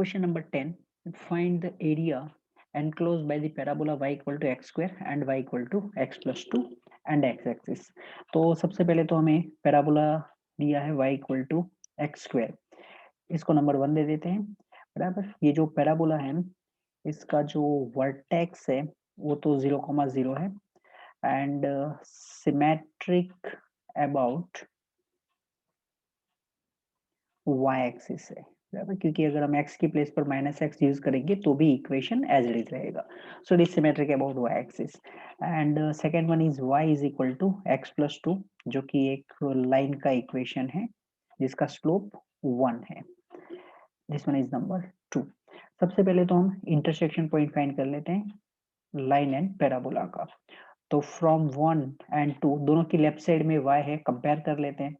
Question number 10. Find the area enclosed by the parabola y equal to x square and y equal to x plus 2 and x axis. तो सबसे पहले तो हमें parabola दिया है y equal to x square. इसको number 1 दे देते हैं. बराबर. ये जो पैराबोला है इसका जो वर्टेक्स है वो तो 0,0 है and symmetric about y axis है. बराबर, क्योंकि अगर हम x की प्लेस पर -x यूज करेंगे तो भी इक्वेशन एज इट इज रहेगा. So it is symmetric about y axis. And second one is y is equal to x plus 2, जो कि एक लाइन का इक्वेशन है जिसका स्लोप 1 है. This one is number 2. सबसे पहले तो हम इंटरसेक्शन पॉइंट फाइंड कर लेते हैं लाइन एंड पैराबोला का. तो फ्रॉम 1 एंड 2 दोनों की लेफ्ट साइड में y है, कंपेयर कर लेते हैं.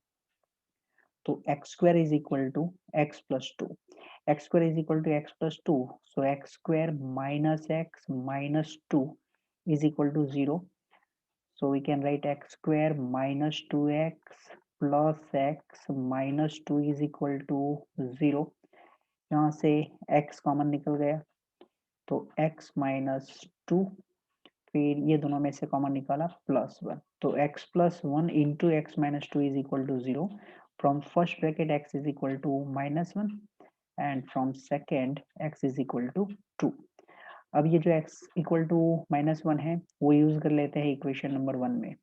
तो x square is equal to x plus 2. X square is equal to x plus 2. So x square minus x minus 2 is equal to 0. So we can write x square minus 2x plus x minus 2 is equal to 0. यहाँ से x common निकल गया तो x minus 2, फिर ये दोनों में से कॉमन निकाला +1. तो x plus 1 into x minus 2 is equal to 0. From first bracket x is equal to -1 and from second x is equal to 2. अब ये जो x equal to -1 है वो यूज कर लेते हैं इक्वेशन नंबर 1 में.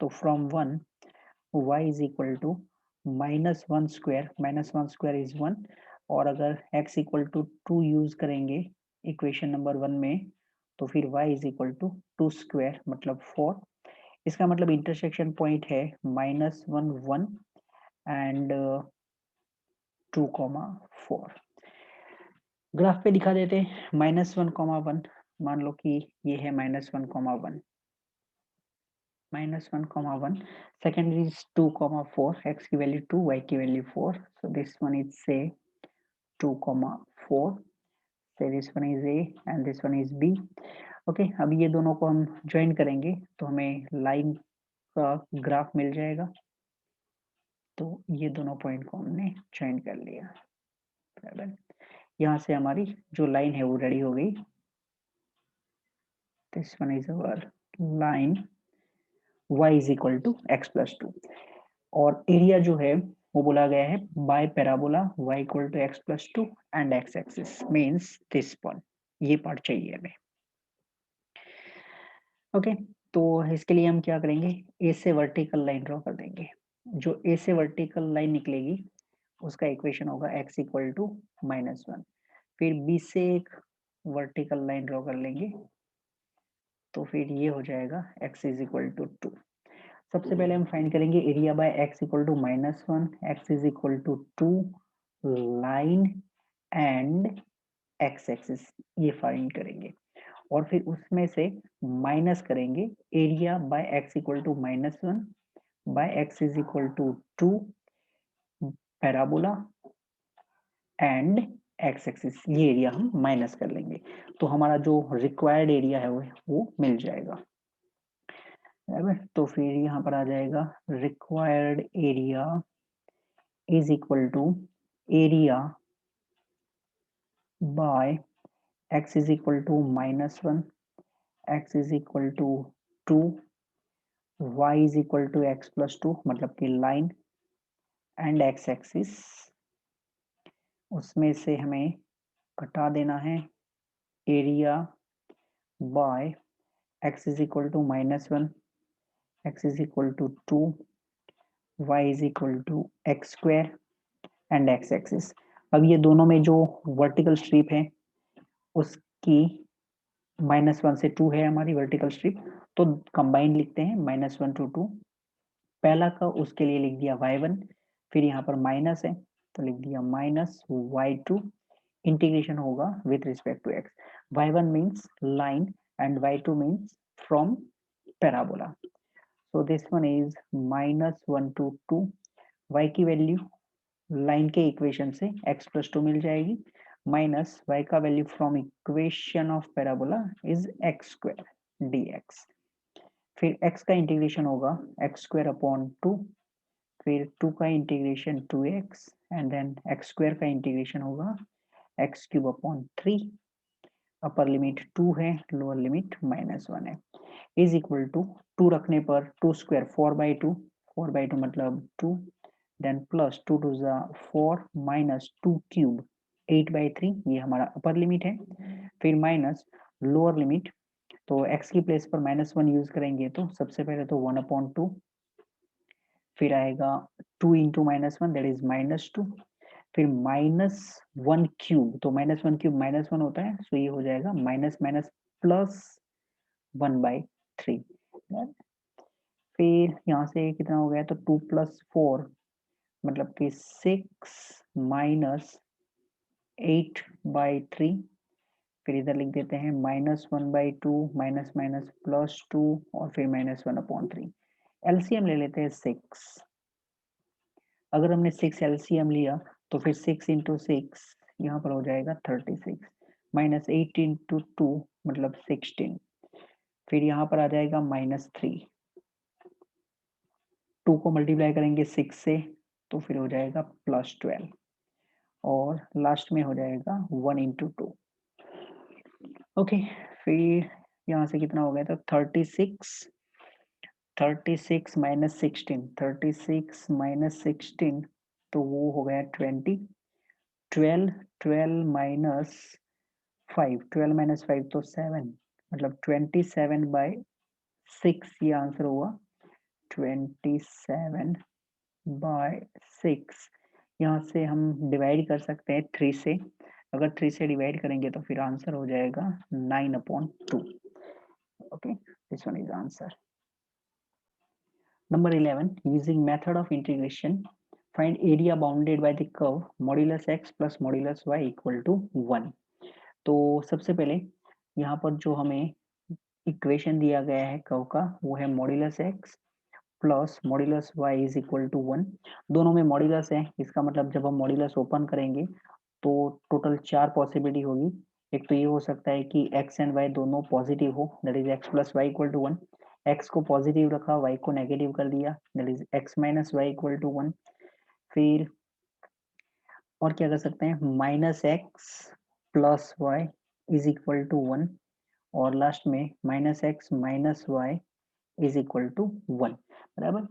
तो from 1 y is equal to -1 square. -1 square is 1. और अगर x equal to 2 यूज करेंगे इक्वेशन नंबर 1 में तो फिर y is equal to 2 square मतलब 4. इसका मतलब इंटरसेक्शन पॉइंट है -1 1 एंड 2,4. ग्राफ पे दिखा देते हैं -1, 1. मान लो कि ये है -1, -1, -1, सेकेंड इज 2,4. x की वैल्यू 2, y की value 4. So this one is से 2,4. से this one is a and this one is b. Okay, अब ये दोनों को हम ज्वाइन करेंगे तो हमें लाइन का ग्राफ मिल जाएगा. तो ये दोनों पॉइंट को हमने ज्वाइन कर लिया. बराबर, यहाँ से हमारी जो लाइन है वो रेडी हो गई. This one is our line y is equal to x plus 2. और एरिया जो है वो बोला गया है by parabola y equal to x plus 2 and x axis means this point. ये पार्ट चाहिए हमें. ओके, तो इसके लिए हम क्या करेंगे, ए से वर्टिकल लाइन ड्रॉ कर देंगे. जो ए से वर्टिकल लाइन निकलेगी उसका इक्वेशन होगा x इक्वल टू -1. फिर बी से एक वर्टिकल लाइन ड्रॉ कर लेंगे तो फिर ये हो जाएगा x इज इक्वल टू 2. सबसे पहले हम फाइंड करेंगे area by x equal to -1, x is equal to 2 line and x axis, ये फाइंड करेंगे. और फिर उसमें से माइनस करेंगे area by x equal to -1 by x is equal to 2 parabola and x axis. ये एरिया हम माइनस कर लेंगे तो हमारा जो रिक्वायर्ड एरिया है वो मिल जाएगा. बराबर, तो फिर यहाँ पर आ जाएगा required area is equal to area by x is equal to -1, x is equal to 2, y is equal to x plus 2 मतलब कि लाइन एंड x एक्सिस. उसमें से हमें घटा देना है area by x is equal to -1, x is equal to 2, y is equal to x square and x axis. अब ये दोनों में जो वर्टिकल स्ट्रिप है उसकी -1 से 2 है हमारी वर्टिकल स्ट्रिप, तो कंबाइन लिखते हैं -1 to 2. पहला का उसके लिए लिख दिया y1, फिर यहाँ पर माइनस है तो लिख दिया -y2. इंटीग्रेशन होगा with respect to x. y1 means line and y2 means from parabola. So this one is -1 to 2. y की वैल्यू लाइन के इक्वेशन से x प्लस 2 मिल जाएगी माइनस y का value from equation of parabola is x square dx. फिर x का integration होगा x square upon 2, फिर 2 का integration 2x and then x square का इंटीग्रेशन होगा x cube upon 3, upper limit 2 है, लोअर लिमिट -1 है, इज इक्वल टू 2 रखने पर 2 स्क्वायर 4/2, 4/2 मतलब 2, देन प्लस 2 टू ज़ा 4 माइनस 2 क्यूब 8/3, ये हमारा अपर लिमिट है, फिर माइनस लोअर लिमिट, तो x की प्लेस पर -1 यूज करेंगे तो सबसे पहले तो 1/2, फिर आएगा 2 इंटू -1 दैट इज -2, फिर -1 क्यूब, तो -1 क्यूब -1 होता है, सो ये हो जाएगा माइनस माइनस प्लस 1/3, फिर यहाँ से कितना हो गया, तो 2 + 4 मतलब कि 6 माइनस 8/3, फिर इधर लिख देते हैं -1/2 माइनस माइनस +2 और फिर -1/3, एलसीएम ले लेते हैं 6, अगर हमने 6 एलसीएम लिया तो फिर 6 इंटू 6 यहाँ पर हो जाएगा 36, माइनस 8 इंटू 2 मतलब 16, फिर यहाँ पर आ जाएगा -3, 2 को मल्टीप्लाई करेंगे 6 से तो फिर हो जाएगा +12 और लास्ट में हो जाएगा 1 इंटू 2। ओके, फिर यहाँ से कितना हो गया, तो 36 माइनस 16, 36 माइनस 16 तो वो हो गया 20, 12 माइनस 5, 12 माइनस 5 तो 7, मतलब 27/6 ये आंसर हुआ, 27/6, यहाँ से हम डिवाइड कर सकते हैं 3 से, अगर 3 से डिवाइड करेंगे तो फिर आंसर हो जाएगा 9/2। Okay, this one is answer. Number 11, using method of integration, find area bounded by the curve modulus x plus modulus y equal to 1। तो सबसे पहले यहाँ पर जो हमें इक्वेशन दिया गया है कर्व का वो है modulus x plus modulus y is equal to 1, दोनों में मॉड्यूलस है, इसका मतलब जब हम मॉड्यूलस ओपन करेंगे तो टोटल 4 पॉसिबिलिटी होगी, एक तो ये हो सकता है कि x एंड y दोनों पॉजिटिव हो, that is x plus y equal to 1, x को पॉजिटिव रखा, y को नेगेटिव कर दिया, that is x minus y equal to 1, फिर और क्या कर सकते हैं, -x plus y is equal to 1 और लास्ट में -x minus y is equal to 1, बराबर,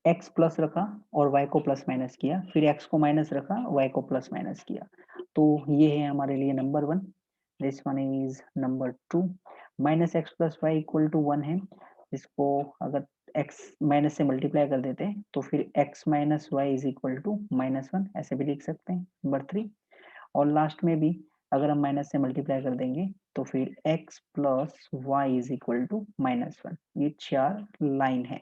x प्लस रखा और y को प्लस माइनस किया, फिर x को माइनस रखा, y को प्लस माइनस किया, तो ये है हमारे लिए number 1, this one is number 2, -x plus y equal to 1 है, इसको अगर x माइनस से मल्टीप्लाई कर देते हैं तो फिर x minus y is equal to -1 ऐसे भी लिख सकते हैं, नंबर 3, और लास्ट में भी अगर हम माइनस से मल्टीप्लाई कर देंगे तो फिर x plus y is equal to -1, ये 4 लाइन है।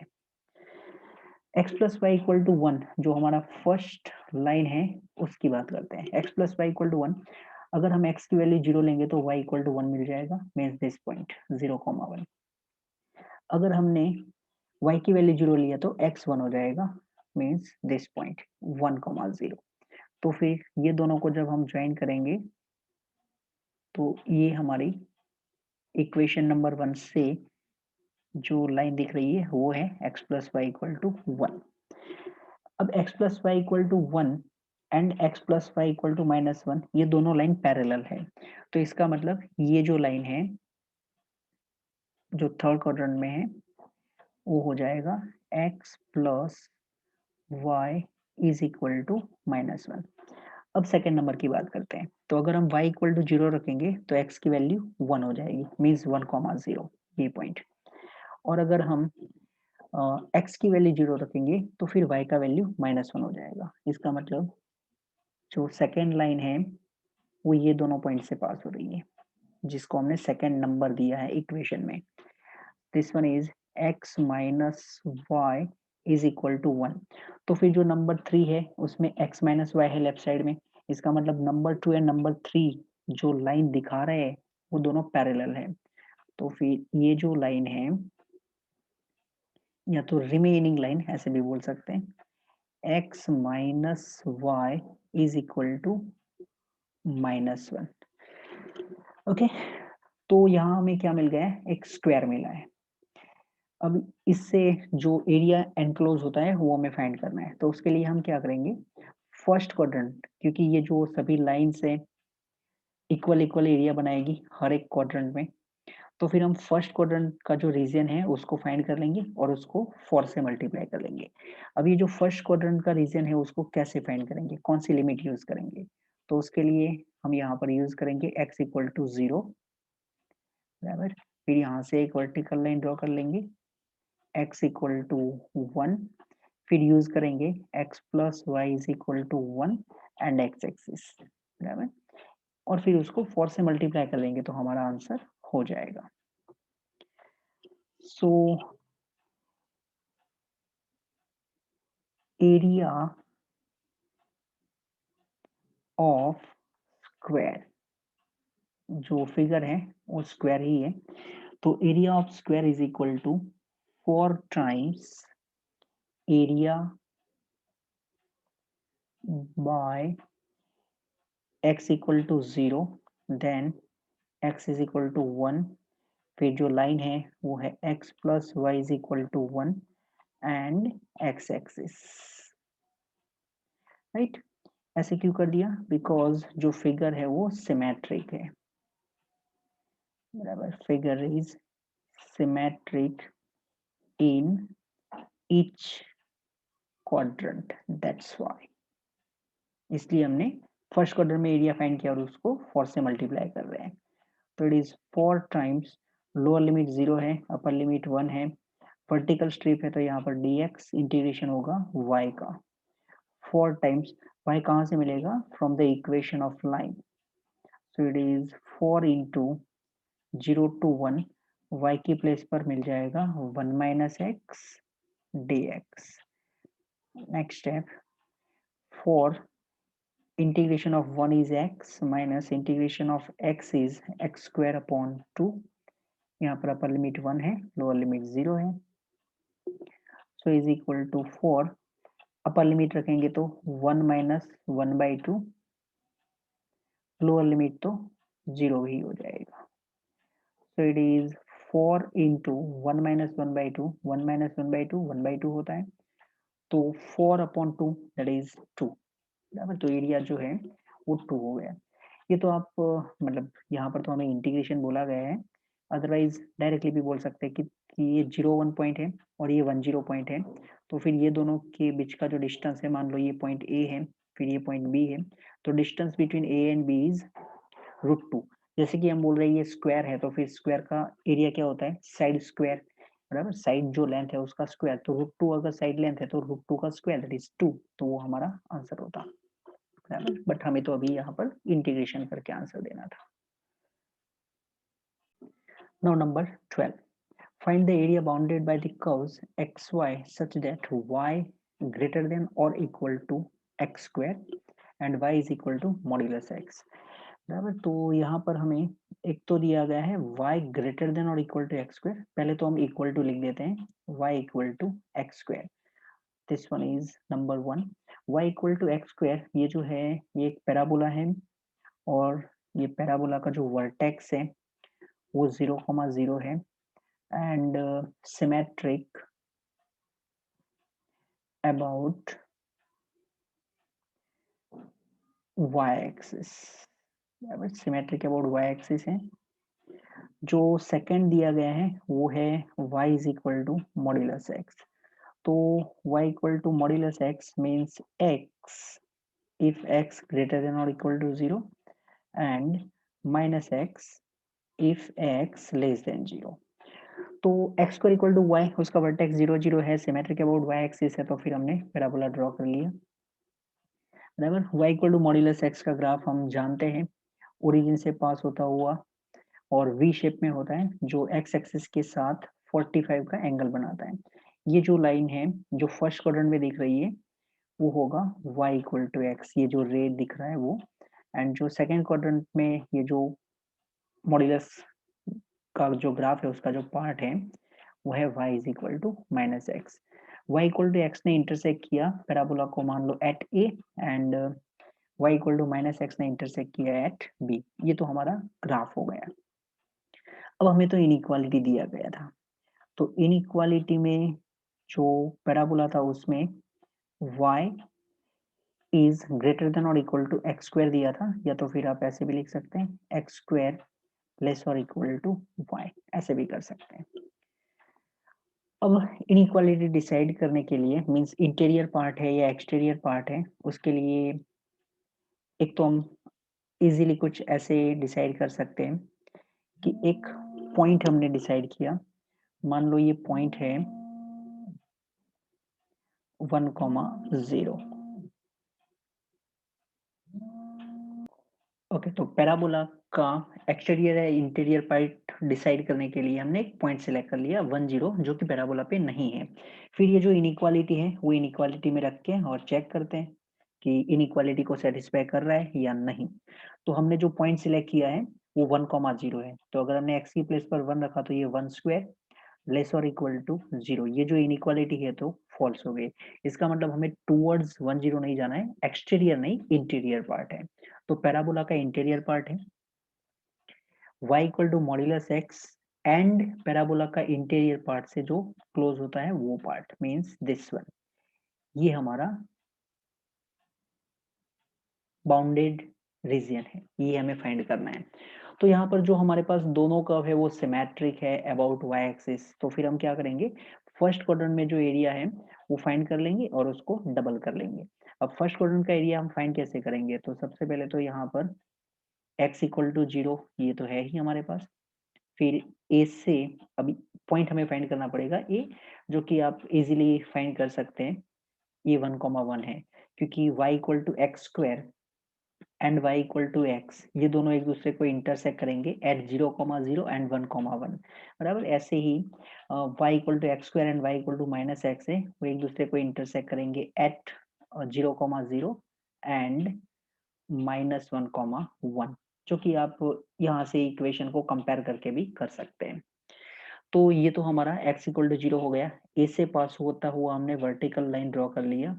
x plus y equal to 1 जो हमारा फर्स्ट लाइन है उसकी बात करते हैं, x plus y equal to 1, अगर हम x की वैल्यू 0 लेंगे तो y इक्वल टू 1 मिल जाएगा, मीन्स दिस पॉइंट 0,1, अगर हमने y की वैल्यू 0 लिया तो x 1 हो जाएगा, मीन्स दिस पॉइंट 1,0, तो फिर ये दोनों को जब हम ज्वाइन करेंगे तो ये हमारी इक्वेशन नंबर 1 से जो लाइन दिख रही है वो है x plus y equal to 1। अब x plus y equal to 1 and x plus y equal to -1 ये दोनों लाइन पैरेलल है, तो इसका मतलब ये जो लाइन है जो थर्ड क्वाड्रेंट में है वो हो जाएगा x plus y is equal to -1। अब सेकेंड नंबर की बात करते हैं, तो अगर हम y इक्वल टू 0 रखेंगे तो x की वैल्यू 1 हो जाएगी, मीन्स 1,0, ये पॉइंट, और अगर हम x की वैल्यू 0 रखेंगे तो फिर y का वैल्यू -1 हो जाएगा, इसका मतलब जो सेकेंड लाइन है वो ये दोनों पॉइंट से पास हो रही है जिसको हमने सेकेंड नंबर दिया है इक्वेशन में, this one is x minus y is equal to 1, तो फिर जो नंबर 3 है उसमें x माइनस वाई है लेफ्ट साइड में, इसका मतलब नंबर 2 एंड नंबर 3 जो लाइन दिखा रहे हैं वो दोनों पैरेलल है, तो फिर ये जो लाइन है या तो रिमेनिंग लाइन ऐसे भी बोल सकते हैं, x minus y is equal to -1, okay, तो यहाँ हमें क्या मिल गया है, एक स्क्वायर मिला है, अब इससे जो एरिया एनक्लोज होता है वो हमें फाइंड करना है, तो उसके लिए हम क्या करेंगे, फर्स्ट क्वाड्रेंट, क्योंकि ये जो सभी लाइन्स हैं इक्वल इक्वल एरिया बनाएगी हर एक क्वाड्रेंट में। तो फिर हम फर्स्ट क्वाड्रेंट का जो रीजन है उसको फाइंड कर लेंगे और उसको 4 से मल्टीप्लाई कर लेंगे। अब ये जो फर्स्ट क्वाड्रेंट का रीजन है उसको कैसे फाइंड करेंगे, कौन सी लिमिट यूज करेंगे? तो उसके लिए हम यहाँ पर यूज करेंगे x इक्वल टू 0, बराबर। फिर यहाँ से एक वर्टिकल लाइन ड्रॉ कर लेंगे, x इक्वल टू 1, फिर यूज करेंगे x plus y is equal to 1 and x axis, बराबर। और फिर उसको 4 से मल्टीप्लाई कर लेंगे तो हमारा आंसर हो जाएगा। सो एरिया ऑफ स्क्वायर, जो फिगर है वो स्क्वायर ही है, तो area of square is equal to 4 times area by x equal to 0, then x is equal to 1, फिर जो लाइन है वो है x plus y is equal to 1 and x axis, right. ऐसे क्यों कर दिया? बिकॉज जो फिगर है वो सिमेट्रिक है, बराबर। Figure is symmetric in each quadrant, that's why. इसलिए हमने फर्स्ट क्वाड्रेंट में एरिया फाइंड किया और उसको 4 से मल्टीप्लाई कर रहे हैं। तो it is 4 times, lower limit 0 है, अपर लिमिट 1 है, वर्टिकल स्ट्रिप है तो यहाँ पर dx इंटीग्रेशन होगा y का 4 टाइम्स। y कहाँ से मिलेगा? From the equation of line. So it is 4 into 0 to 1, y की प्लेस पर मिल जाएगा 1 minus x dx। Next step, 4 integration of 1 is x minus integration of x is x square upon 2। यहाँ पर अपर limit 1 है, लोअर लिमिट 0 है, so is equal to 4, upper limit रखेंगे तो 1 माइनस 1/2, लोअर लिमिट तो 0 ही हो जाएगा। सो it is 4 into 1 minus 1/2, 1 minus 1/2 1/2 होता है, तो 4 अपॉन 2 दैट इज 2, बराबर। तो एरिया जो है वो 2 हो गया। ये तो आप मतलब यहाँ पर तो हमें इंटीग्रेशन बोला गया है, अदरवाइज डायरेक्टली भी बोल सकते हैं कि ये 0 1 पॉइंट है और ये 1 0 पॉइंट है, तो फिर ये दोनों के बीच का जो डिस्टेंस है, मान लो ये पॉइंट ए है फिर ये पॉइंट बी है, तो distance between A and B is √2। जैसे कि हम बोल रहे हैं ये स्क्वायर है, तो फिर स्क्वायर का एरिया क्या होता है? साइड स्क्वायर, बराबर। साइड जो लेंथ है उसका स्क्वायर, तो √2 अगर साइड लेंथ है तो √2 का स्क्वायर दैट इज 2, तो वो हमारा आंसर होता, बराबर। बट हमें तो अभी यहाँ पर इंटीग्रेशन करके आंसर देना था। Now number 12. Find the area bounded by the curves xy such that y greater than or equal to x square and y is equal to modulus x, बराबर। तो यहाँ पर हमें एक तो दिया गया है y ग्रेटर देन और इक्वल टू एक्स स्क्वायर, पहले तो हम इक्वल टू लिख देते हैं, y equal to x square, this one is number 1। y equal to x square, ये जो है ये एक पैराबोला है और ये पैराबोला का जो वर्टेक्स है वो 0,0 है and symmetric about y-axis, symmetric about y-axis है। जो सेकंड दिया गया है वो है y is equal to modulus x, तो y equal to modulus x means x if x greater than or equal to 0 and minus x if x less than 0। तो x square equal to y, उसका vertex 0 0 है, symmetric about y axis है, तो फिर हमने parabola draw कर लिया, बराबर। y equal to modulus x का ग्राफ हम जानते हैं, ओरिजिन से पास होता हुआ और वी शेप में होता है, जो x एक्सिस के साथ 45 का एंगल बनाता है। ये जो लाइन है जो फर्स्ट क्वाड्रेंट में दिख रही है वो होगा y इक्वल टू एक्स, ये जो रेड दिख रहा है वो, एंड जो सेकेंड क्वाड्रेंट में ये जो मॉड्यूलस का जो ग्राफ है उसका जो पार्ट है वो है y is equal to minus x. y equal to x ने इंटरसेक्ट किया पैराबोला को मान लो at A and y equal to minus x ने इंटरसेक्ट किया एट बी, ये तो हमारा ग्राफ हो गया। अब हमें तो इनइक्वालिटी दिया गया था, तो इनइक्वालिटी में जो पैराबोला था उसमें y इज ग्रेटर देन और इक्वल टू एक्स स्क्वायर दिया था, या तो फिर आप ऐसे भी लिख सकते हैं एक्स स्क्वायर लेस और इक्वल टू वाई, ऐसे भी कर सकते हैं। अब इनइक्वालिटी डिसाइड करने के लिए मींस इंटीरियर पार्ट है या एक्सटीरियर पार्ट है, उसके लिए एक तो हम इजीली कुछ ऐसे डिसाइड कर सकते हैं कि एक पॉइंट हमने डिसाइड किया, मान लो ये पॉइंट है 1,0। ओके, तो पैराबोला का एक्सटीरियर या इंटीरियर पार्ट डिसाइड करने के लिए हमने एक पॉइंट सिलेक्ट कर लिया 10, जो कि पैराबोला पे नहीं है। फिर ये जो इनइक्वालिटी है वो इनइक्वालिटी में रख के और चेक करते हैं कि इनइक्वालिटी को सेटिस्फाई कर रहा है या नहीं। तो हमने जो पॉइंट सिलेक्ट किया है वो 1,0 है, तो अगर हमने एक्स की प्लेस पर 1 रखा तो ये 1 स्क्वायर लेस और इक्वल टू 0, ये जो इनइक्वालिटी है तो फॉल्स हो गई। इसका मतलब हमें टूवर्ड्स 10 नहीं जाना है, एक्सटीरियर नहीं इंटीरियर पार्ट है। तो पैराबोला का इंटीरियर पार्ट है y equal to modulus x, and parabola का इंटीरियर पार्ट से जो क्लोज होता है वो पार्ट मींस दिस वन, ये हमारा बाउंडेड रीजन है, ये हमें फाइंड करना है। तो यहाँ पर जो हमारे पास दोनों कर्व है वो सिमेट्रिक है अबाउट y एक्सिस, तो फिर हम क्या करेंगे, फर्स्ट क्वाड्रेंट में जो एरिया है वो फाइंड कर लेंगे और उसको डबल कर लेंगे। अब फर्स्ट क्वाड्रेंट का एरिया हम फाइंड कैसे करेंगे, तो सबसे पहले तो यहाँ पर x इक्वल टू 0 ये तो है ही हमारे पास, फिर ए से अभी पॉइंट हमें फाइंड करना पड़ेगा ए, जो कि आप इजीली फाइंड कर सकते हैं, ये 1,1 है, क्योंकि y equal to x square and y equal to x, ये दोनों एक दूसरे को इंटरसेक्ट करेंगे एट 0,0 एंड 1,1, बराबर। ऐसे ही y equal to x square and y equal to minus x है, वो एक दूसरे को इंटरसेक्ट करेंगे एट 0,0 एंड -1,1, जो कि आप यहाँ से इक्वेशन को कंपेयर करके भी कर सकते हैं। तो ये तो हमारा x इक्वल टू 0 हो गया, ए से पास होता हुआ हमने वर्टिकल लाइन ड्रॉ कर लिया,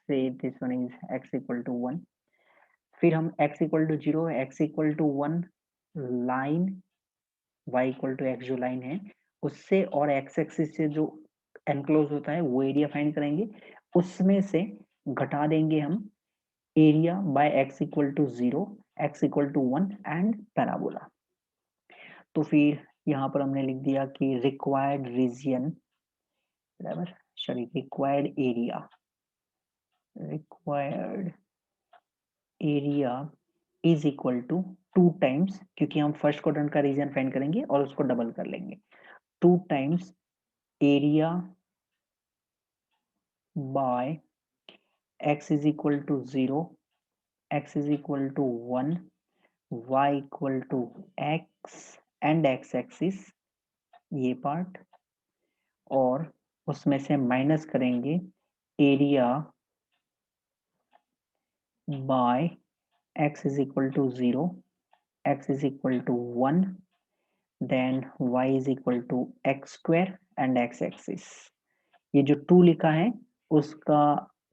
से this one is x equal to 1। फिर हम x equal to 0, x equal to 1 line y equal to x जो लाइन है उससे और x एक्सिस से जो एनक्लोज होता है वो एरिया फाइंड करेंगे, उसमें से घटा देंगे हम area by x equal to 0, x equal to 1 and parabola. तो फिर यहाँ पर हमने लिख दिया कि रिक्वायर्ड रीजन बराबर, sorry required area is equal to 2 times, क्योंकि हम फर्स्ट क्वाड्रेंट का रीजन फाइंड करेंगे और उसको डबल कर लेंगे, 2 times area by x is equal to 0, x is equal to 1, y equal to x and x axis ये पार्ट, और उसमें से माइनस करेंगे area by x is equal to 0, x is equal to 1, then y is equal to x square and x axis। ये जो 2 लिखा है उसका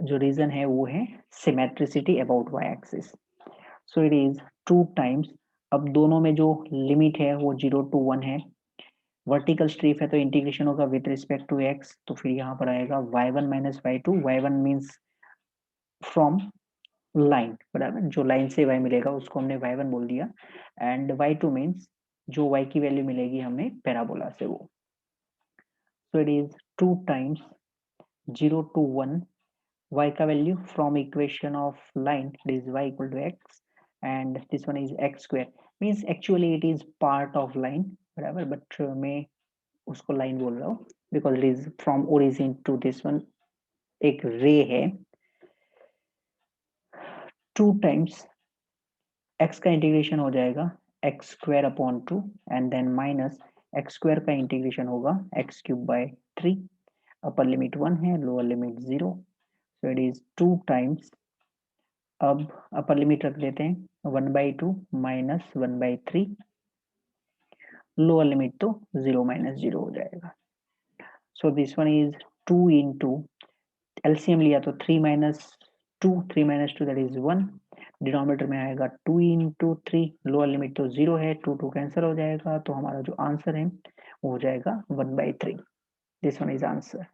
जो रीजन है वो है symmetricity about y axis, so it is 2 times. अब दोनों में जो लिमिट है वो 0 to 1 है, वर्टिकल स्ट्रिप है तो इंटीग्रेशन होगा विद रिस्पेक्ट टू x, तो फिर यहाँ पर आएगा y1 minus y2, y1 means from line बराबर, जो लाइन से y मिलेगा उसको हमने y1 बोल दिया, एंड y2 मीन्स जो y की वैल्यू मिलेगी हमें पैराबोला से वो, so it is 2 times 0 to 1 y का value from equation of line it is y equal to x and this one is x square, means actually it is part of line बराबर, but मैं उसको line बोल रहा हूँ because it is from origin to this one, एक ray है। 2 times x का integration हो जाएगा x square upon 2 and then minus x square का इंटीग्रेशन होगा x cube by 3, upper limit 1 है lower limit 0, so it is 2 times, अब upper limit रख देते हैं 1/2 माइनस 1/3, लोअर लिमिट तो 0 माइनस 0 हो जाएगा, सो this one is 2 into LCM लिया तो 3 माइनस 2 दैट इज 1, डिनोमिनेटर में आएगा 2 इंटू 3, लोअर लिमिट तो 0 है, 2 कैंसिल हो जाएगा, तो हमारा जो आंसर है वो हो जाएगा 1/3। This one is answer.